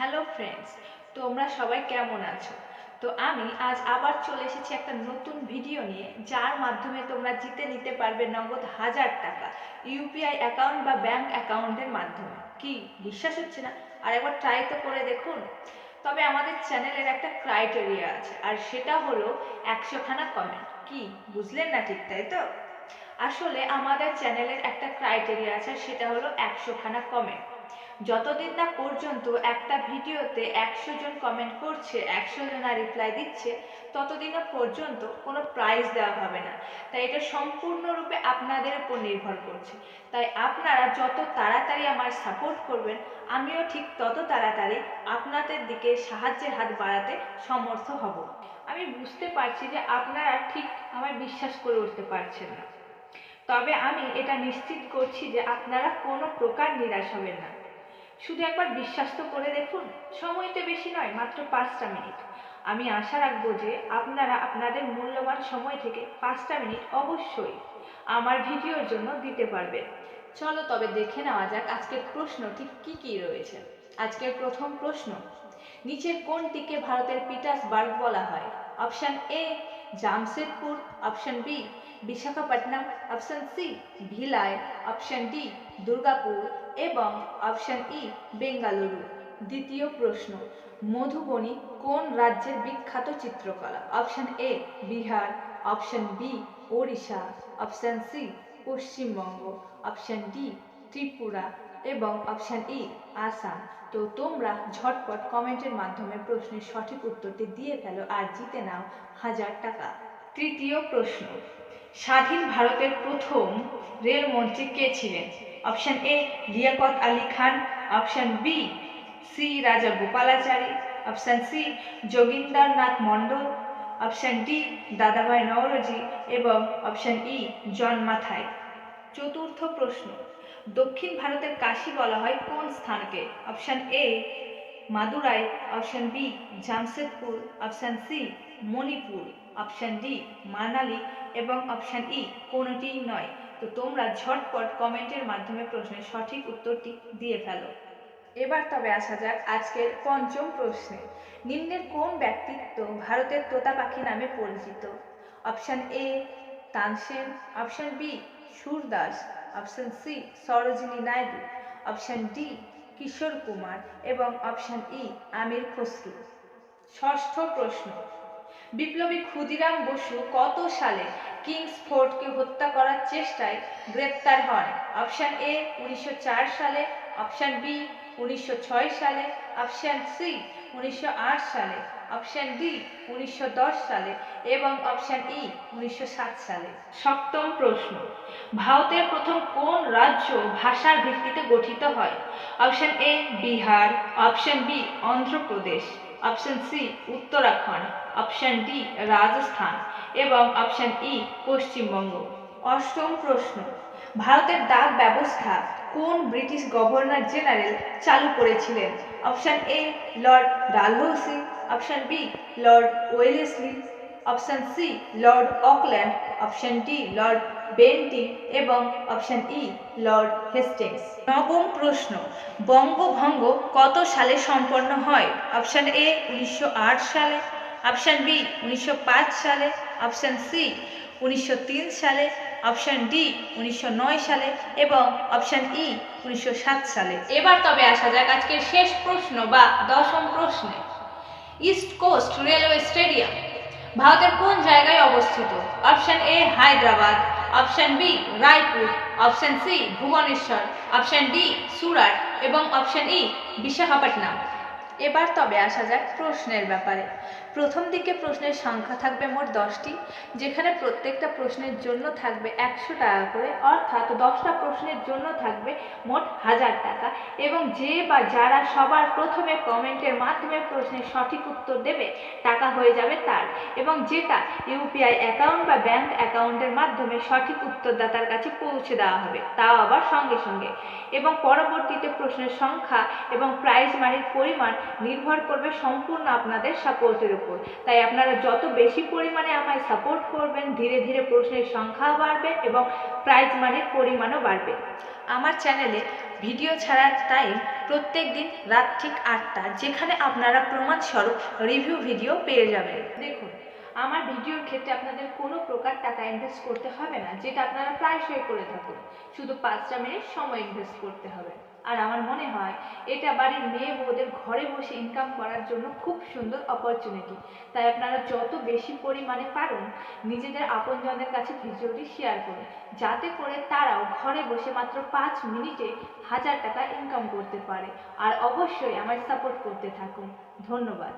Hello friends, তোমরা সবাই কেমন আছো? তো আমি আজ আবার চলে এসেছি একটা নতুন ভিডিও নিয়ে, যার মাধ্যমে তোমরা জিতে নিতে পারবে নগদ 1000 টাকা ইউপিআই অ্যাকাউন্ট বা ব্যাংক অ্যাকাউন্টের মাধ্যমে। কি বিশ্বাস হচ্ছে না? আর একবার ট্রাই তো করে দেখুন। তবে আমাদের চ্যানেলের একটা ক্রাইটেরিয়া আছে, আর সেটা হলো 100খানা কমেন্ট। কি বুঝলেন না ঠিক, তাই তো? আসলে আমাদের চ্যানেলের একটা ক্রাইটেরিয়া আছে, সেটা হলো 100খানা কমেন্ট। যতদিন না পর্যন্ত একটা ভিডিওতে 100 জন কমেন্ট করছে, 100 জনা রিপ্লাই দিচ্ছে, ততদিনও পর্যন্ত কোনো প্রাইজ দেওয়া হবে না। তাই এটা সম্পূর্ণরূপে আপনাদের উপর নির্ভর করছে। তাই আপনারা যত তাড়াতাড়ি আমার সাপোর্ট করবেন, আমিও ঠিক তত তাড়াতাড়ি আপনাদের দিকে সাহায্যের হাত বাড়াতে সমর্থ হব। আমি বুঝতে পারছি যে আপনারা ঠিক আমায় বিশ্বাস করে উঠতে পারছেন না, তবে আমি এটা নিশ্চিত করছি যে আপনারা কোনো প্রকার নিরাশ হবেন না। শুধু একবার বিশ্বাস তো করে দেখুন। সময় তো বেশি নয়, মাত্র 5টা মিনিট। আমি আশা রাখবো যে আপনারা আপনাদের মূল্যবান সময় থেকে 5টা মিনিট অবশ্যই আমার ভিডিওর জন্য দিতে পারবেন। চলো তবে দেখে নেওয়া যাক আজকের প্রশ্ন ঠিক কি কি রয়েছে। আজকের প্রথম প্রশ্ন, নিচের কোনটিকে ভারতের পিটার্সবার্গ বলা হয়? Option A Jamshedpur, option B Visakhapatnam, option C Bhilai, option D Durgapur এবং অপশন ই বেঙ্গালুরু। দ্বিতীয় প্রশ্ন, মধুবনী কোন রাজ্যের বিখ্যাত চিত্রকলা? Option A Bihar, option B Odisha, option C Paschimbanga, option D Tripura এবং অপশন ই আসাম। তো তোমরা ঝটপট কমেন্টের মাধ্যমে প্রশ্নের সঠিক উত্তরটি দিয়ে ফেলো আর জিতে নাও 1000 টাকা। তৃতীয় প্রশ্ন, স্বাধীন ভারতের প্রথম রেলমন্ত্রী কে ছিলেন? Option A Liaquat Ali Khan, option B C Raja Gopalachari, option C Jogendranath Mandal, option D Dadabhai Naoroji এবং অপশন ই জন মাথাই। চতুর্থ প্রশ্ন, দক্ষিণ ভারতের কাশী বলা হয় কোন স্থানকে? Option A Madurai, option B Jamshedpur, option C Manipur, option D Manali এবং অপশন ই কোনোটিই নয়। তো তোমরা ঝটপট কমেন্টের মাধ্যমে প্রশ্নের সঠিক উত্তরটি দিয়ে ফেলো। এবার তবে আসা যাক আজকের পঞ্চম প্রশ্নে, নিম্নের কোন ব্যক্তিত্ব ভারতের তোতা পাখি নামে পরিচিত? Option A Tansen, option B Surdas, option C Sarojini Naidu, option D Kishore Kumar এবং অপশন ই আমির খসরু। ষষ্ঠ প্রশ্ন, বিপ্লবী ক্ষুদিরাম বসু কত সালে কিংস ফোর্টকে হত্যা করার চেষ্টায় গ্রেপ্তার হন? অপশন এ 1904 সালে, অপশন বি 1906 সালে, অপশন সি 1908 সালে, অপশন ডি 1910 সালে এবং অপশন ই 1907 সালে। সপ্তম প্রশ্ন, ভারতের প্রথম কোন রাজ্য ভাষার ভিত্তিতে গঠিত হয়? Option A Bihar, option B Andhra Pradesh, option C Uttarakhand, option D Rajasthan এবং অপশন ই পশ্চিমবঙ্গ। অষ্টম প্রশ্ন, ভারতের ডাক ব্যবস্থা কোন ব্রিটিশ গভর্নর জেনারেল চালু করেছিলেন? Option A Lord Dalhousie, option B Lord Wellesley, option C Lord Auckland, option D Lord Bentinck এবং অপশন ই লর্ড হেস্টিংস। নবম প্রশ্ন, বঙ্গভঙ্গ কত সালে সম্পন্ন হয়? অপশন এ 1908 সালে, অপশন বি 1905 সালে, অপশন সি 1903 সালে, অপশন ডি 1909 সালে এবং অপশন ই 1907 সালে। এবার তবে আসা যাক আজকের শেষ প্রশ্ন বা দশম প্রশ্নে, ইস্ট কোস্ট রেলওয়ে স্টেডিয়াম ভারতের কোন জায়গায় অবস্থিত? Option A Hyderabad, option B Raipur, option C Bhubaneswar, option D Surat এবং অপশন ই বিশাখাপট্টনম। এবার তবে আসা যাক প্রশ্নের ব্যাপারে। প্রথম দিকে প্রশ্নের সংখ্যা থাকবে মোট 10টি, যেখানে প্রত্যেকটা প্রশ্নের জন্য থাকবে 100 টাকা করে, অর্থাৎ 10টা প্রশ্নের জন্য থাকবে মোট 1000 টাকা। এবং যে বা যারা সবার প্রথমে কমেন্টের মাধ্যমে প্রশ্নের সঠিক উত্তর দেবে, টাকা হয়ে যাবে তার। এবং যেটা ইউপিআই অ্যাকাউন্ট বা ব্যাংক অ্যাকাউন্টের মাধ্যমে সঠিক উত্তরদাতার কাছে পৌঁছে দেওয়া হবে, তাও আবার সঙ্গে সঙ্গে। এবং পরবর্তীতে প্রশ্নের সংখ্যা এবং প্রাইজ মানির পরিমাণ নির্ভর করবে সম্পূর্ণ আপনাদের সাপোর্টের উপর। তাই আপনারা যত বেশি পরিমাণে আমায় সাপোর্ট করবেন, ধীরে ধীরে প্রশ্নের সংখ্যা বাড়বে এবং প্রাইজ মানির পরিমাণও বাড়বে। আমার চ্যানেলে ভিডিও ছাড়ার টাইম প্রত্যেক দিন রাত ঠিক 8টা, যেখানে আপনারা প্রমাণস্বরূপ রিভিউ ভিডিও পেয়ে যাবেন। দেখুন, আমার ভিডিওর ক্ষেত্রে আপনাদের কোনো প্রকার টাকা ইনভেস্ট করতে হবে না, যেটা আপনারা প্রায়শই করে থাকুন। শুধু 5টা মিনিট সময় ইনভেস্ট করতে হবে। আর আমার মনে হয় এটা বাড়ির মেয়ে বউদের ঘরে বসে ইনকাম করার জন্য খুব সুন্দর অপরচুনিটি। তাই আপনারা যত বেশি পরিমাণে পারুন নিজেদের আপনজনদের কাছে ভিডিওটি শেয়ার করুন, যাতে করে তারাও ঘরে বসে মাত্র 5 মিনিটে 1000 টাকা ইনকাম করতে পারে। আর অবশ্যই আমার সাপোর্ট করতে থাকুন। ধন্যবাদ।